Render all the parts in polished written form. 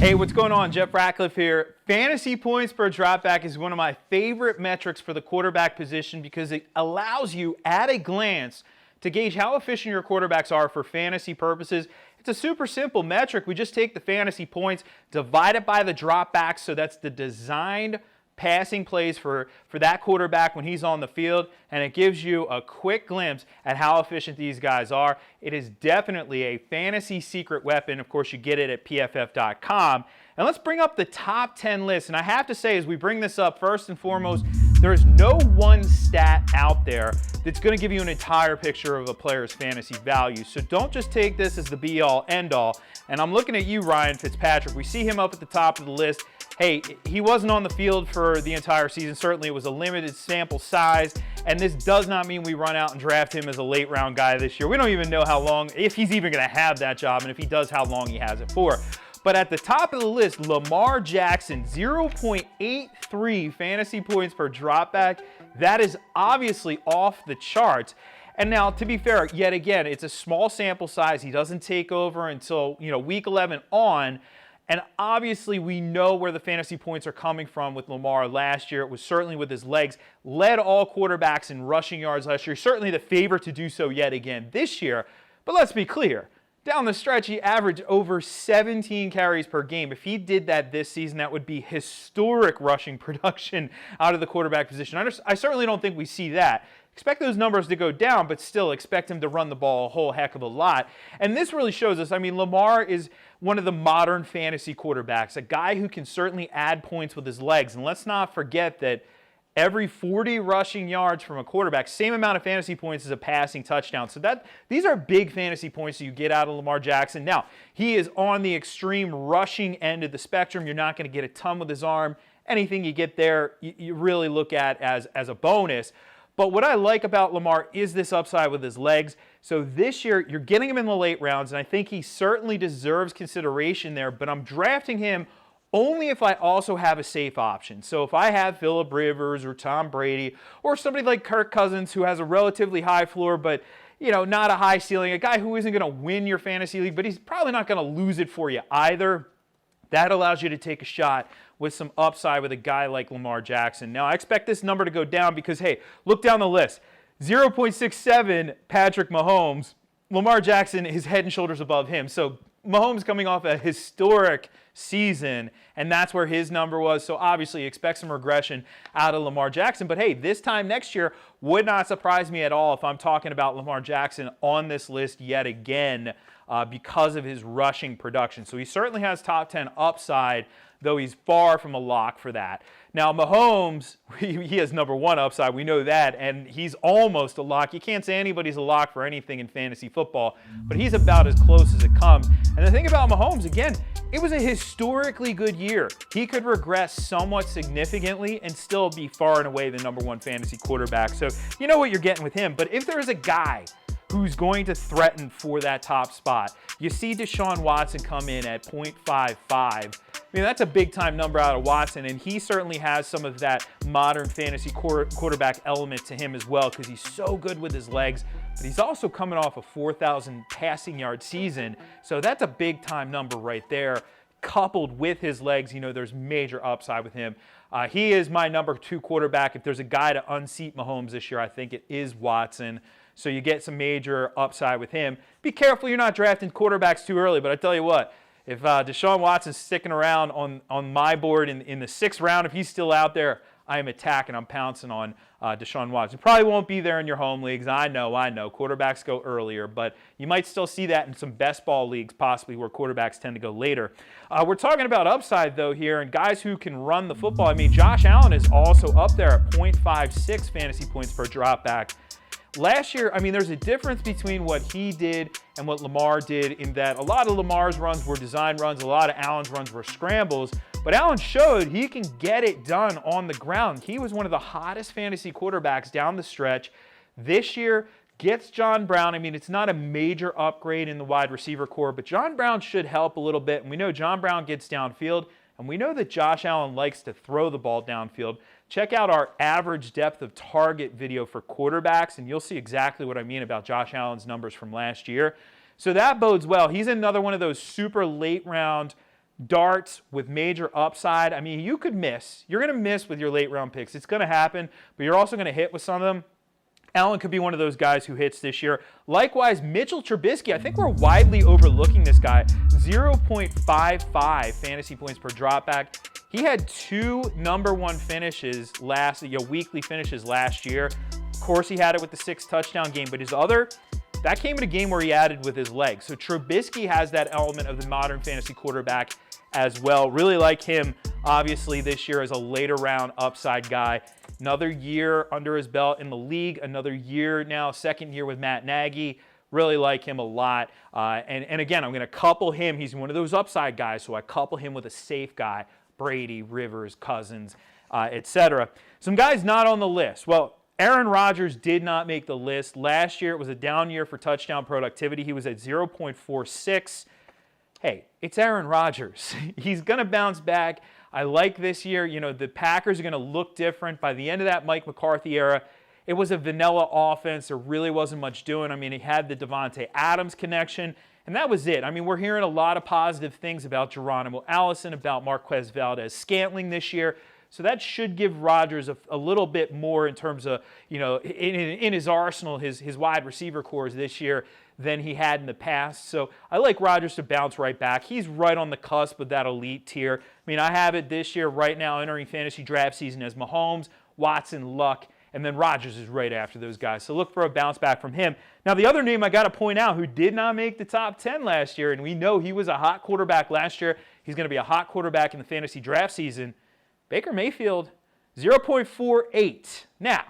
Hey, what's going on? Jeff Ratcliffe here. Fantasy points per dropback is one of my favorite metrics for the quarterback position because it allows you at a glance to gauge how efficient your quarterbacks are for fantasy purposes. It's a super simple metric. We just take the fantasy points, divide it by the dropbacks, so that's the designed passing plays for that quarterback when he's on the field, and it gives you a quick glimpse at how efficient these guys are. It is definitely a fantasy secret weapon. Of course, you get it at PFF.com. And let's bring up the top 10 list. And I have to say, as we bring this up, first and foremost, there is no one stat out there that's going to give you an entire picture of a player's fantasy value. So don't just take this as the be-all, end-all. And I'm looking at you, Ryan Fitzpatrick. We see him up at the top of the list. Hey, he wasn't on the field for the entire season. Certainly, it was a limited sample size. And this does not mean we run out and draft him as a late-round guy this year. We don't even know how long, if he's even going to have that job, and if he does, how long he has it for. But at the top of the list, Lamar Jackson, 0.83 fantasy points per dropback. That is obviously off the charts. And now, to be fair, yet again, it's a small sample size. He doesn't take over until, week 11 on. And obviously, we know where the fantasy points are coming from with Lamar last year. It was certainly with his legs. Led all quarterbacks in rushing yards last year. Certainly the favorite to do so yet again this year. But let's be clear. Down the stretch, he averaged over 17 carries per game. If he did that this season, that would be historic rushing production out of the quarterback position. I certainly don't think we see that. Expect those numbers to go down, but still expect him to run the ball a whole heck of a lot. And this really shows us, Lamar is one of the modern fantasy quarterbacks, a guy who can certainly add points with his legs. And let's not forget that every 40 rushing yards from a quarterback, same amount of fantasy points as a passing touchdown. So these are big fantasy points that you get out of Lamar Jackson. Now, he is on the extreme rushing end of the spectrum. You're not going to get a ton with his arm. Anything you get there, you really look at as a bonus. But what I like about Lamar is this upside with his legs. So this year, you're getting him in the late rounds, and I think he certainly deserves consideration there, but I'm drafting him only if I also have a safe option. So if I have Phillip Rivers or Tom Brady or somebody like Kirk Cousins who has a relatively high floor but not a high ceiling, a guy who isn't going to win your fantasy league, but he's probably not going to lose it for you either, that allows you to take a shot with some upside with a guy like Lamar Jackson. Now, I expect this number to go down because, hey, look down the list. 0.67 Patrick Mahomes. Lamar Jackson is head and shoulders above him. So Mahomes coming off a historic season, and that's where his number was. So obviously expect some regression out of Lamar Jackson. But hey, this time next year would not surprise me at all if I'm talking about Lamar Jackson on this list yet again because of his rushing production. So he certainly has top 10 upside, though he's far from a lock for that. Now, Mahomes, he has number one upside. We know that, and he's almost a lock. You can't say anybody's a lock for anything in fantasy football, but he's about as close as it comes. And the thing about Mahomes, again, it was a historically good year. He could regress somewhat significantly and still be far and away the number one fantasy quarterback. So you know what you're getting with him. But if there is a guy who's going to threaten for that top spot, you see Deshaun Watson come in at 0.55. That's a big-time number out of Watson, and he certainly has some of that modern fantasy quarterback element to him as well because he's so good with his legs, but he's also coming off a 4,000 passing yard season, so that's a big-time number right there. Coupled with his legs, there's major upside with him. He is my number two quarterback. If there's a guy to unseat Mahomes this year, I think it is Watson. So you get some major upside with him. Be careful you're not drafting quarterbacks too early, but I tell you what, if Deshaun Watson's sticking around on my board in the 6th round, if he's still out there, I am attacking. I'm pouncing on Deshaun Watson. Probably won't be there in your home leagues. I know. Quarterbacks go earlier, but you might still see that in some best ball leagues, possibly where quarterbacks tend to go later. We're talking about upside, though, here, and guys who can run the football. Josh Allen is also up there at 0.56 fantasy points per dropback. Last year, there's a difference between what he did and what Lamar did in that a lot of Lamar's runs were design runs, a lot of Allen's runs were scrambles, but Allen showed he can get it done on the ground. He was one of the hottest fantasy quarterbacks down the stretch. This year, gets John Brown. It's not a major upgrade in the wide receiver core, but John Brown should help a little bit, and we know John Brown gets downfield, and we know that Josh Allen likes to throw the ball downfield. Check out our average depth of target video for quarterbacks, and you'll see exactly what I mean about Josh Allen's numbers from last year. So that bodes well. He's another one of those super late round darts with major upside. I mean, you could miss. You're going to miss with your late round picks. It's going to happen, but you're also going to hit with some of them. Allen could be one of those guys who hits this year. Likewise, Mitchell Trubisky. I think we're widely overlooking this guy. 0.55 fantasy points per dropback. He had 2 number 1 finishes weekly finishes last year. Of course, he had it with the 6 touchdown game, but his other, that came in a game where he added with his legs. So Trubisky has that element of the modern fantasy quarterback as well. Really like him, obviously, this year as a later round upside guy. Another year under his belt in the league, another year now, second year with Matt Nagy. Really like him a lot. And again, I'm going to couple him. He's one of those upside guys, so I couple him with a safe guy, Brady, Rivers, Cousins, etc. Some guys not on the list. Well, Aaron Rodgers did not make the list. Last year, it was a down year for touchdown productivity. He was at 0.46. Hey, it's Aaron Rodgers. He's going to bounce back. I like this year. You know, the Packers are going to look different. By the end of that Mike McCarthy era, it was a vanilla offense. There really wasn't much doing. I mean, he had the Devontae Adams connection, and that was it. I mean, we're hearing a lot of positive things about Geronimo Allison, about Marquez Valdez-Scantling this year. So that should give Rodgers a little bit more in terms of, you know, in his arsenal, his wide receiver cores this year than he had in the past. So I like Rodgers to bounce right back. He's right on the cusp of that elite tier. I mean, I have it this year right now entering fantasy draft season as Mahomes, Watson, Luck, and then Rodgers is right after those guys. So look for a bounce back from him. Now, the other name I got to point out who did not make the top 10 last year, and we know he was a hot quarterback last year. He's going to be a hot quarterback in the fantasy draft season. Baker Mayfield, 0.48. Now,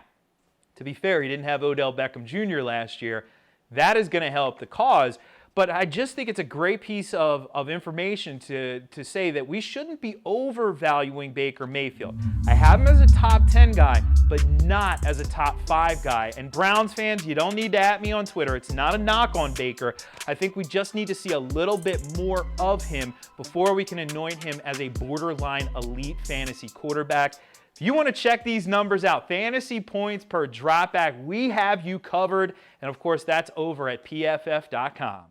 to be fair, he didn't have Odell Beckham Jr. last year. That is going to help the cause. But I just think it's a great piece of information to say that we shouldn't be overvaluing Baker Mayfield. I have him as a top 10 guy, but not as a top 5 guy. And Browns fans, you don't need to at me on Twitter. It's not a knock on Baker. I think we just need to see a little bit more of him before we can anoint him as a borderline elite fantasy quarterback. If you want to check these numbers out, fantasy points per dropback, we have you covered. And of course, that's over at PFF.com.